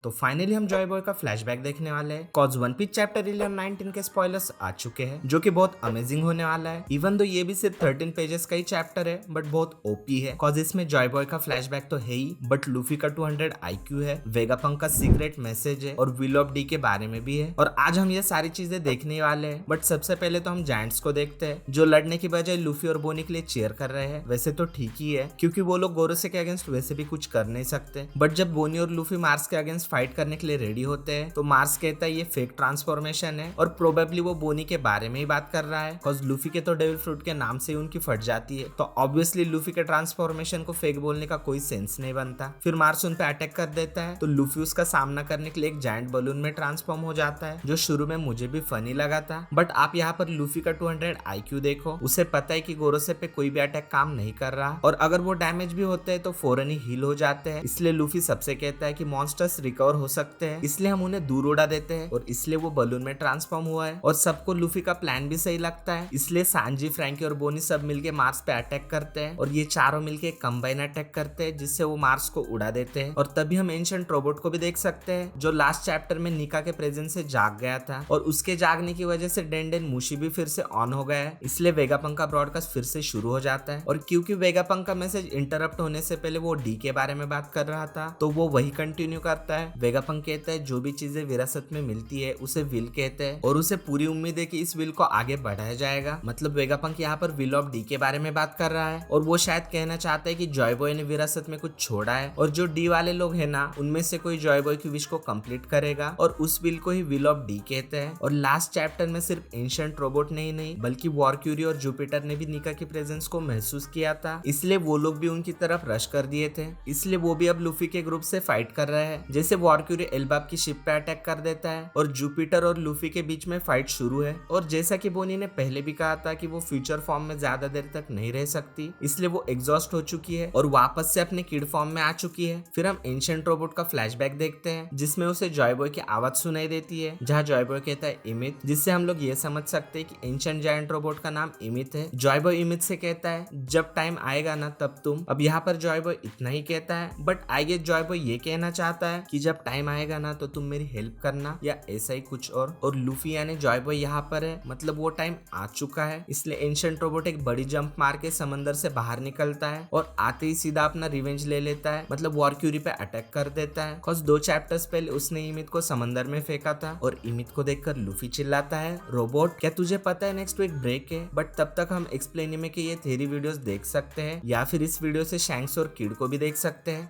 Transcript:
तो फाइनली हम Joy boy का फ्लैशबैक देखने वाले हैं कॉज वन पीस चैप्टर 11-19 के स्पॉयलर्स आ चुके हैं जो कि बहुत अमेजिंग होने वाला है। इवन दो ये भी सिर्फ 13 पेजेस का ही चैप्टर है बट बहुत ओपी है कॉज इसमें जॉय बॉय का फ्लैशबैक तो है ही बट लूफी का 200 IQ है, वेगापंक का सीक्रेट मैसेज है और विल ऑफ डी के बारे में भी है। और आज हम ये सारी चीजें देखने वाले हैं। बट सबसे पहले तो हम जायंट्स को देखते हैं जो लड़ने की बजाय लूफी और बोनी के लिए चीयर कर रहे हैं। वैसे तो ठीक ही है क्योंकि वो लोग गोरोसे के अगेंस्ट वैसे भी कुछ कर नहीं सकते। बट जब बोनी और लूफी मार्स के अगेंस्ट फाइट करने के लिए रेडी होते हैं तो मार्स कहता है ये फेक ट्रांसफॉर्मेशन है और प्रोबेबली वो बोनी के बारे में ही बात कर रहा है कॉज लूफी के तो डेविल फ्रूट के नाम से ही उनकी फट जाती है। तो ऑब्वियसली लूफी के ट्रांसफॉर्मेशन को फेक बोलने का कोई सेंस नहीं बनता। फिर मार्स उन पे अटैक कर देता है तो लूफी उसका सामना करने के लिए एक जायंट बलून में ट्रांसफॉर्म हो जाता है जो शुरू में मुझे भी फनी लगा था। बट आप यहाँ पर लूफी का 200 IQ देखो, उसे पता है कि गोरोसे पे कोई भी अटैक काम नहीं कर रहा और अगर वो डैमेज भी होते हैं तो फौरन ही हील हो जाते हैं। इसलिए लूफी सबसे कहता है कि मॉन्स्टर्स रिकवर हो सकते हैं इसलिए हम उन्हें दूर उड़ा देते हैं और इसलिए वो बलून में ट्रांसफॉर्म हुआ है। और सबको लूफी का प्लान भी सही लगता है इसलिए सांजी, फ्रैंकी और बोनी सब मिलके मार्स पे अटैक करते हैं और ये चारों मिलके कंबाइन अटैक करते हैं जिससे वो मार्स को उड़ा देते हैं। और तभी हम एंशिएंट रोबोट को भी देख सकते हैं जो लास्ट चैप्टर में निका के प्रेजेंस से जाग गया था और उसके जागने की वजह से डेंडेन मुशी भी फिर से ऑन हो गया है। इसलिए वेगापंक का ब्रॉडकास्ट फिर से शुरू हो जाता है और क्योंकि वेगापंक का मैसेज इंटरप्ट होने से पहले वो डी के बारे में बात कर रहा था तो वो वही कंटिन्यू करता है। वेगापंक कहता है जो भी चीजें विरासत में मिलती है उसे विल कहते हैं और उसे पूरी उम्मीद है कि इस विल को आगे बढ़ाया जाएगा। मतलब वेगापंक यहाँ पर विल ऑफ डी के बारे में बात कर रहा है और वो शायद कहना चाहता है कि जॉय बॉय ने विरासत में कुछ छोड़ा है और जो डी वाले लोग है ना उनमें से कोई जॉय बॉय की विश को कंप्लीट करेगा और उस विल को ही विल ऑफ डी कहते हैं। और लास्ट चैप्टर में सिर्फ एंशिएंट रोबोट नहीं बल्कि वॉरक्यूरी और जुपिटर ने भी निका की प्रेजेंस को महसूस किया था इसलिए वो लोग भी उनकी तरफ रश कर दिए थे। इसलिए वो भी अब लूफी के ग्रुप से फाइट कर रहे हैं। जैसे वॉरक्यूरी एल्बाब की शिप पे अटैक कर देता है और जुपिटर और लूफी के बीच में फाइट शुरू है। और जैसा कि बोनी ने पहले भी कहा था कि वो फ्यूचर फॉर्म में ज्यादा देर तक नहीं रह सकती इसलिए वो एग्जॉस्ट हो चुकी है और वापस से अपने किड फॉर्म में आ चुकी है। फिर हम एंशिएंट रोबोट का फ्लैशबैक देखते हैं जिसमें उसे जॉय बॉय की आवाज सुनाई देती है जहाँ जॉय बॉय कहता है इमित, जिससे हम लोग ये समझ सकते हैं कि एंशिएंट जायंट रोबोट का नाम इमित है। जॉय बॉय इमित से कहता है जब टाइम आएगा ना तब तुम। अब यहाँ पर जॉय बॉय इतना ही कहता है but I guess Joy Boy ये कहना चाहता है कि जब टाइम आएगा ना तो तुम मेरी हेल्प करना या ऐसा ही कुछ और लूफी यानी जॉय बॉय यहाँ पर है मतलब वो टाइम आ चुका है। इसलिए एंशिएंट रोबोट एक बड़ी जंप मार के समंदर से बाहर निकलता है और आते ही सीधा अपना रिवेंज ले लेता है मतलब वॉरक्यूरी पे अटैक कर देता है कॉज 2 चैप्टर्स पहले उसने इमित को समंदर में फेंका था। और इमित को देखकर लूफी चिल्लाता है रोबोट क्या तुझे पता है नेक्स्ट वीक ब्रेक है। बट तब तक हम एक्सप्लेन में के ये थेरी वीडियोस देख सकते हैं या फिर इस वीडियो से शैंक्स और किड को भी देख सकते हैं।